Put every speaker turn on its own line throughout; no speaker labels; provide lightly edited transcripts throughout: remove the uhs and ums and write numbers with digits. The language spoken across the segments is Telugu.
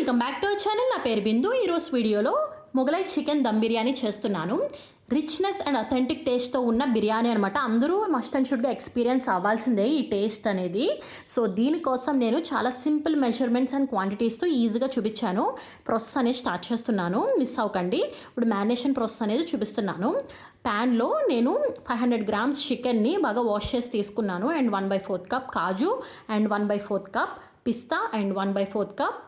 Welcome back to our channel. నా పేరు బిందు. ఈరోజు వీడియోలో మొగలై చికెన్ దమ్ బిర్యానీ చేస్తున్నాను. రిచ్నెస్ అండ్ అథెంటిక్ టేస్ట్తో ఉన్న బిర్యానీ అనమాట. అందరూ మస్ట్ అండ్ షుడ్గా ఎక్స్పీరియన్స్ అవ్వాల్సిందే ఈ టేస్ట్ అనేది. సో దీనికోసం నేను చాలా సింపుల్ మెజర్మెంట్స్ అండ్ క్వాంటిటీస్తో ఈజీగా చూపించాను. ప్రాసెస్ అనేది స్టార్ట్ చేస్తున్నాను, మిస్ అవ్వకండి. ఇప్పుడు మ్యారినేషన్ ప్రాసెస్ అనేది చూపిస్తున్నాను. ప్యాన్లో నేను 500 గ్రామ్స్ చికెన్ని బాగా వాష్ చేసి తీసుకున్నాను. And 1/4 cup kaju and 1/4 cup pista and 1/4 cup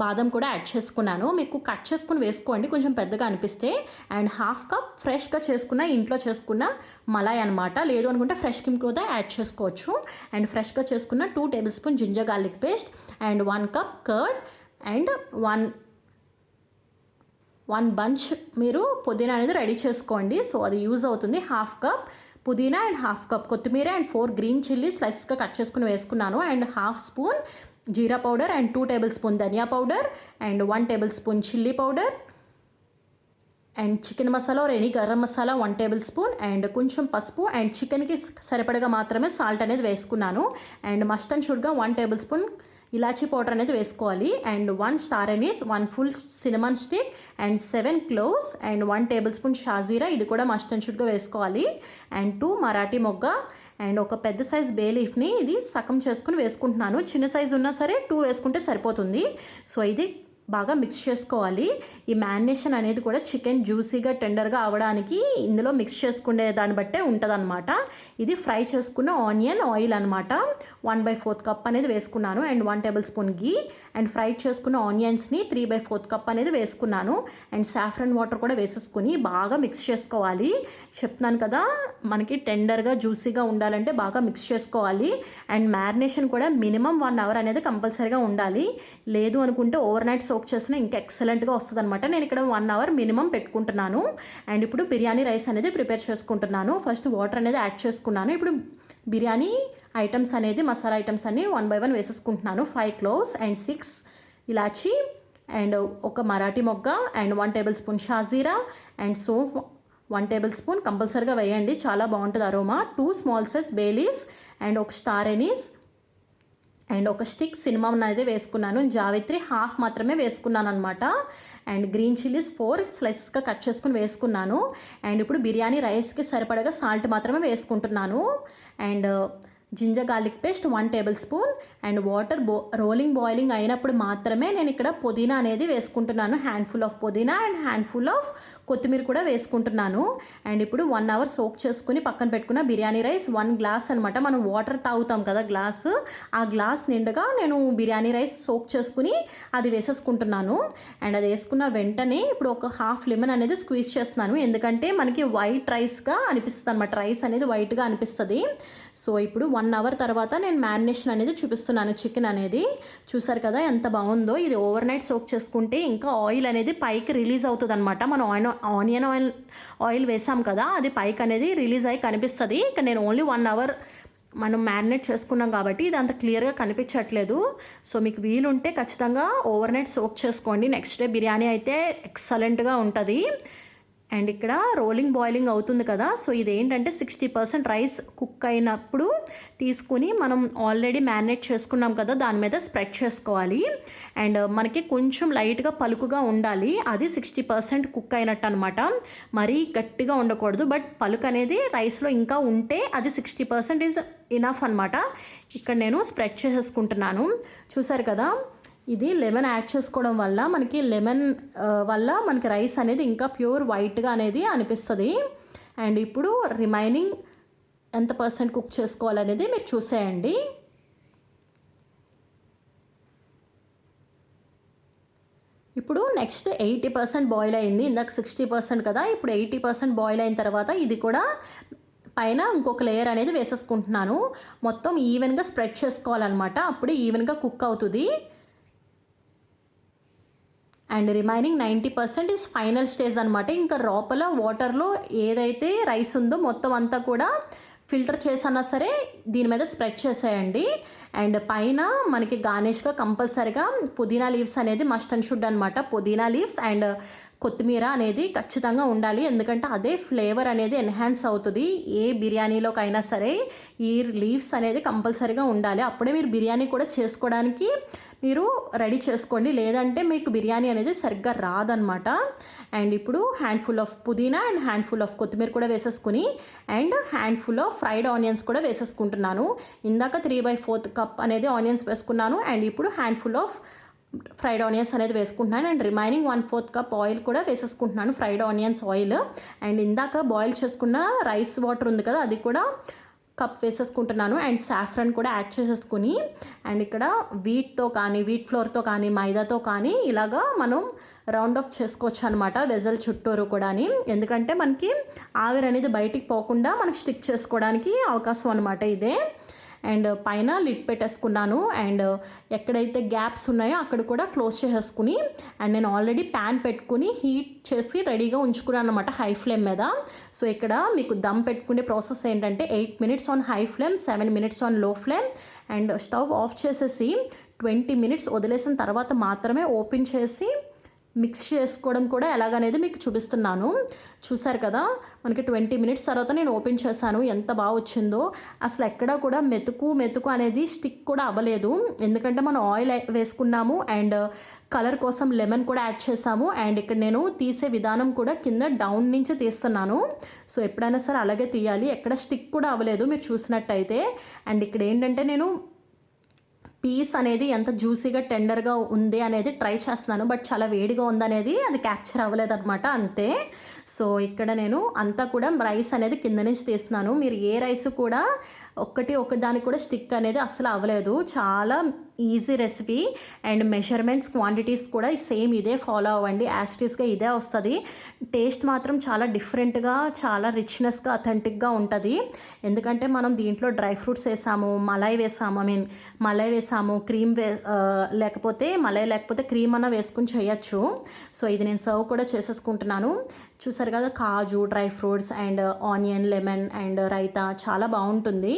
బాదం కూడా యాడ్ చేసుకున్నాను. మీకు కట్ చేసుకుని వేసుకోండి కొంచెం పెద్దగా అనిపిస్తే. అండ్ హాఫ్ కప్ ఫ్రెష్గా చేసుకున్న ఇంట్లో చేసుకున్న మలాయ్ అనమాట. లేదు అనుకుంటే ఫ్రెష్ క్రీమ్ కూడా యాడ్ చేసుకోవచ్చు. అండ్ ఫ్రెష్గా చేసుకున్న 2 tablespoon ginger garlic paste and 1 cup curd and 1 bunch మీరు పుదీనా అనేది రెడీ చేసుకోండి. సో అది యూజ్ అవుతుంది. హాఫ్ కప్ పుదీనా అండ్ హాఫ్ కప్ కొత్తిమీర అండ్ 4 గ్రీన్ చిల్లీ స్లైస్గా కట్ చేసుకుని వేసుకున్నాను. అండ్ హాఫ్ స్పూన్ జీరా పౌడర్ అండ్ 2 టేబుల్ స్పూన్ ధనియా powder and 1 tablespoon chilli powder and chicken masala ready garam masala 1 tablespoon and కొంచెం పసుపు అండ్ చికెన్కి సరిపడగా మాత్రమే సాల్ట్ అనేది వేసుకున్నాను. అండ్ మస్ట్ అండ్ షుడ్గా 1 టేబుల్ స్పూన్ ఇలాచీ పౌడర్ అనేది వేసుకోవాలి. And 1 star anise 1 full cinnamon stick and 7 cloves and 1 tablespoon షాజీరా, ఇది కూడా మస్ట్ అండ్ షుడ్గా వేసుకోవాలి. అండ్ 2 మరాఠీ మొగ్గ అండ్ ఒక పెద్ద సైజ్ బే లీఫ్ని ఇది సగం చేసుకుని వేసుకుంటున్నాను. చిన్న సైజు ఉన్నా సరే 2 వేసుకుంటే సరిపోతుంది. సో ఇది బాగా మిక్స్ చేసుకోవాలి. ఈ మ్యారినేషన్ అనేది కూడా చికెన్ జ్యూసీగా టెండర్గా అవ్వడానికి ఇందులో మిక్స్ చేసుకునే దాన్ని బట్టే ఉంటుంది అనమాట. ఇది ఫ్రై చేసుకున్న ఆనియన్ ఆయిల్ అనమాట. 1/4 కప్ అనేది వేసుకున్నాను. And 1 table spoon ghee and fry చేసుకున్న ఆనియన్స్ని 3/4 కప్ అనేది వేసుకున్నాను. అండ్ సాఫ్రన్ వాటర్ కూడా వేసేసుకుని బాగా మిక్స్ చేసుకోవాలి. చెప్తున్నాను కదా, మనకి టెండర్గా జ్యూసీగా ఉండాలంటే బాగా మిక్స్ చేసుకోవాలి. అండ్ మ్యారినేషన్ కూడా మినిమం 1 అవర్ అనేది కంపల్సరీగా ఉండాలి. లేదు అనుకుంటే ఓవర్ నైట్ సోక్ చేసినా ఇంకా ఎక్సలెంట్గా వస్తుంది అనమాట. నేను ఇక్కడ 1 అవర్ మినిమం పెట్టుకుంటున్నాను. అండ్ ఇప్పుడు బిర్యానీ రైస్ అనేది ప్రిపేర్ చేసుకుంటున్నాను. ఫస్ట్ వాటర్ అనేది యాడ్ చేసుకున్నాను. ఇప్పుడు బిర్యానీ ఐటమ్స్ అనేది మసాలా ఐటమ్స్ అన్ని 1 by 1 వేసేసుకుంటున్నాను. 5 క్లోవ్స్ అండ్ 6 ఇలాచీ అండ్ ఒక మరాఠీ మొగ్గ అండ్ 1 టేబుల్ స్పూన్ షాజీరా అండ్ సోంఫ్ 1 టేబుల్ స్పూన్ కంపల్సరీగా వేయండి, చాలా బాగుంటుంది aroma. 2 small size bay leaves and ఒక స్టార్ ఎనీస్ అండ్ ఒక స్టిక్ సినిమన్ అయితే వేసుకున్నాను. జావిత్రి హాఫ్ మాత్రమే వేసుకున్నాను అనమాట. అండ్ గ్రీన్ చిల్లీస్ 4 స్లైసెస్గా కట్ చేసుకుని వేసుకున్నాను. అండ్ ఇప్పుడు బిర్యానీ రైస్కి సరిపడగా సాల్ట్ మాత్రమే వేసుకుంటున్నాను. And ginger garlic paste 1 tablespoon and water rolling boiling అయినప్పుడు మాత్రమే నేను ఇక్కడ పుదీనా అనేది వేసుకుంటున్నాను. హ్యాండ్ఫుల్ ఆఫ్ పుదీనా అండ్ హ్యాండ్ఫుల్ ఆఫ్ కొత్తిమీర కూడా వేసుకుంటున్నాను. అండ్ ఇప్పుడు 1 అవర్ సోక్ చేసుకుని పక్కన పెట్టుకున్న బిర్యానీ రైస్ 1 గ్లాస్ అనమాట. మనం వాటర్ తాగుతాం కదా గ్లాసు, ఆ గ్లాస్ నిండుగా నేను బిర్యానీ రైస్ సోక్ చేసుకుని అది వేసేసుకుంటున్నాను. అండ్ అది వేసుకున్న వెంటనే ఇప్పుడు ఒక హాఫ్ లెమన్ అనేది స్క్వీజ్ చేస్తున్నాను. ఎందుకంటే మనకి వైట్ రైస్గా అనిపిస్తుంది అనమాట, రైస్ అనేది వైట్గా అనిపిస్తుంది. సో ఇప్పుడు 1 అవర్ తర్వాత నేను మ్యారినేషన్ అనేది చూపిస్తున్నాను. చికెన్ అనేది చూసారు కదా ఎంత బాగుందో. ఇది ఓవర్ నైట్ సోక్ చేసుకుంటే ఇంకా ఆయిల్ అనేది పైకి రిలీజ్ అవుతుంది అనమాట. మనం ఆనియన్ ఆయిల్ వేసాం కదా, అది పైకి అనేది రిలీజ్ అయ్యి కనిపిస్తుంది. ఇక్కడ నేను ఓన్లీ 1 అవర్ మనం మ్యారినేట్ చేసుకున్నాం కాబట్టి ఇది అంత క్లియర్గా కనిపించట్లేదు. సో మీకు వీలుంటే ఖచ్చితంగా ఓవర్ నైట్ సోక్ చేసుకోండి. నెక్స్ట్ డే బిర్యానీ అయితే ఎక్సలెంట్గా ఉంటుంది. అండ్ ఇక్కడ రోలింగ్ బాయిలింగ్ అవుతుంది కదా, సో ఇదేంటంటే 60% రైస్ కుక్ అయినప్పుడు తీసుకుని మనం ఆల్రెడీ మ్యారినేట్ చేసుకున్నాం కదా దాని మీద స్ప్రెడ్ చేసుకోవాలి. అండ్ మనకి కొంచెం లైట్గా పలుకుగా ఉండాలి, అది 60% కుక్ అయినట్టు అనమాట. మరీ గట్టిగా ఉండకూడదు, బట్ పలుకు అనేది రైస్లో ఇంకా ఉంటే అది 60% ఈజ్ ఇనఫ్ అనమాట. ఇక్కడ నేను స్ప్రెడ్ చేసేసుకుంటున్నాను. చూసారు కదా, ఇది లెమన్ యాడ్ చేసుకోవడం వల్ల మనకి రైస్ అనేది ఇంకా ప్యూర్ వైట్గా అనేది అనిపిస్తుంది. అండ్ ఇప్పుడు రిమైనింగ్ ఎంత పర్సెంట్ కుక్ చేసుకోవాలనేది మీరు చూసేయండి. ఇప్పుడు నెక్స్ట్ 80% బాయిల్ అయింది. ఇందాక 60% కదా, ఇప్పుడు 80% బాయిల్ అయిన తర్వాత ఇది కూడా పైన ఇంకొక లేయర్ అనేది వేసేసుకుంటున్నాను. మొత్తం ఈవెన్గా స్ప్రెడ్ చేసుకోవాలన్నమాట, అప్పుడు ఈవెన్గా కుక్ అవుతుంది. And remaining 90% is final stage అనమాట. ఇంకా లోపల వాటర్లో ఏదైతే రైస్ ఉందో మొత్తం అంతా కూడా ఫిల్టర్ చేసన్నా సరే దీని మీద స్ప్రెడ్ చేసేయండి. అండ్ పైన మనకి గార్నిష్గా కంపల్సరీగా పుదీనా లీవ్స్ అనేది మస్ట్ అండ్ షుడ్ అనమాట. పుదీనా లీవ్స్ అండ్ కొత్తిమీర అనేది ఖచ్చితంగా ఉండాలి, ఎందుకంటే అదే ఫ్లేవర్ అనేది ఎన్హాన్స్ అవుతుంది. ఏ బిర్యానీలోకైనా సరే ఈ లీవ్స్ అనేది కంపల్సరీగా ఉండాలి, అప్పుడే మీరు బిర్యానీ కూడా చేసుకోవడానికి మీరు రెడీ చేసుకోండి, లేదంటే మీకు బిర్యానీ అనేది సరిగ్గా రాదనమాట. అండ్ ఇప్పుడు హ్యాండ్ఫుల్ ఆఫ్ పుదీనా అండ్ హ్యాండ్ఫుల్ ఆఫ్ కొత్తిమీర కూడా వేసేసుకుని and handful of fried onions కూడా వేసేసుకుంటున్నాను. ఇందాక 3/4 కప్ అనేది ఆనియన్స్ వేసుకున్నాను అండ్ ఇప్పుడు హ్యాండ్ఫుల్ ఆఫ్ ఫ్రైడ్ ఆనియన్స్ అనేది వేసుకుంటున్నాను అండ్ రిమైనింగ్ 1/4 కప్ ఆయిల్ కూడా వేసేసుకుంటున్నాను, ఫ్రైడ్ ఆనియన్స్ ఆయిల్. అండ్ ఇందాక బాయిల్ చేసుకున్న రైస్ వాటర్ ఉంది కదా, అది కూడా కప్ వేసేసుకుంటున్నాను అండ్ సాఫ్రన్ కూడా యాడ్ చేసేసుకుని అండ్ ఇక్కడ వీట్తో కానీ వీట్ ఫ్లోర్తో కానీ మైదాతో కానీ ఇలాగా మనం రౌండ్ ఆఫ్ చేసుకోవచ్చు అనమాట వెజల్ చుట్టూరు కూడా. ఎందుకంటే మనకి ఆవిరి అనేది బయటికి పోకుండా మనకి స్టిక్ చేసుకోవడానికి అవకాశం అనమాట ఇదే. అండ్ పైన లిడ్ పెట్టేసుకున్నాను అండ్ ఎక్కడైతే గ్యాప్స్ ఉన్నాయో అక్కడ కూడా క్లోజ్ చేసేసుకుని అండ్ నేను ఆల్రెడీ ప్యాన్ పెట్టుకుని హీట్ చేసి రెడీగా ఉంచుకున్నాను అనమాట హై ఫ్లేమ్ మీద. సో ఇక్కడ మీకు దమ్ పెట్టుకునే ప్రాసెస్ ఏంటంటే 8 minutes on high flame, 7 minutes on లో ఫ్లేమ్ అండ్ స్టవ్ ఆఫ్ చేసేసి 20 minutes వదిలేసిన తర్వాత మాత్రమే ఓపెన్ చేసి మిక్స్ చేసుకోవడం కూడా ఎలాగనేది మీకు చూపిస్తున్నాను. చూసారు కదా, మనకి 20 minutes తర్వాత నేను ఓపెన్ చేశాను, ఎంత బాగా వచ్చిందో. అసలు ఎక్కడ కూడా మెతుకు అనేది స్టిక్ కూడా అవ్వలేదు, ఎందుకంటే మనం ఆయిల్ వేసుకున్నాము అండ్ కలర్ కోసం లెమన్ కూడా యాడ్ చేసాము. అండ్ ఇక్కడ నేను తీసే విధానం కూడా కింద డౌన్ నుంచి తీస్తున్నాను. సో ఎప్పుడైనా సరే అలాగే తీయాలి, ఎక్కడ స్టిక్ కూడా అవ్వలేదు మీరు చూసినట్టయితే. అండ్ ఇక్కడ ఏంటంటే నేను పీస్ అనేది ఎంత జ్యూసీగా టెండర్గా ఉంది అనేది ట్రై చేస్తున్నాను, బట్ చాలా వేడిగా ఉందనేది అది క్యాప్చర్ అవ్వలేదు అనమాట, అంతే. సో ఇక్కడ నేను అంతా కూడా రైస్ అనేది కింద నుంచి తీస్తున్నాను. మీరు ఏ రైస్ కూడా ఒకదానికి కూడా స్టిక్ అనేది అస్సలు అవ్వలేదు, చాలా easy recipe. And measurements quantities కూడా సేమ్ ఇదే ఫాలో అవ్వండి, యాస్టీస్గా ఇదే వస్తుంది. టేస్ట్ మాత్రం చాలా డిఫరెంట్గా, చాలా రిచ్నెస్గా, అథెంటిక్గా ఉంటుంది. ఎందుకంటే మనం దీంట్లో డ్రై ఫ్రూట్స్ వేసాము, మలై వేసాము, క్రీమ్ లేకపోతే క్రీమ్ అన్న వేసుకుని చేయొచ్చు. సో ఇది నేను సర్వ్ కూడా చేసేసుకుంటున్నాను. చూసారు కదా, కాజు, dry fruits and onion, lemon and raita చాలా బాగుంటుంది.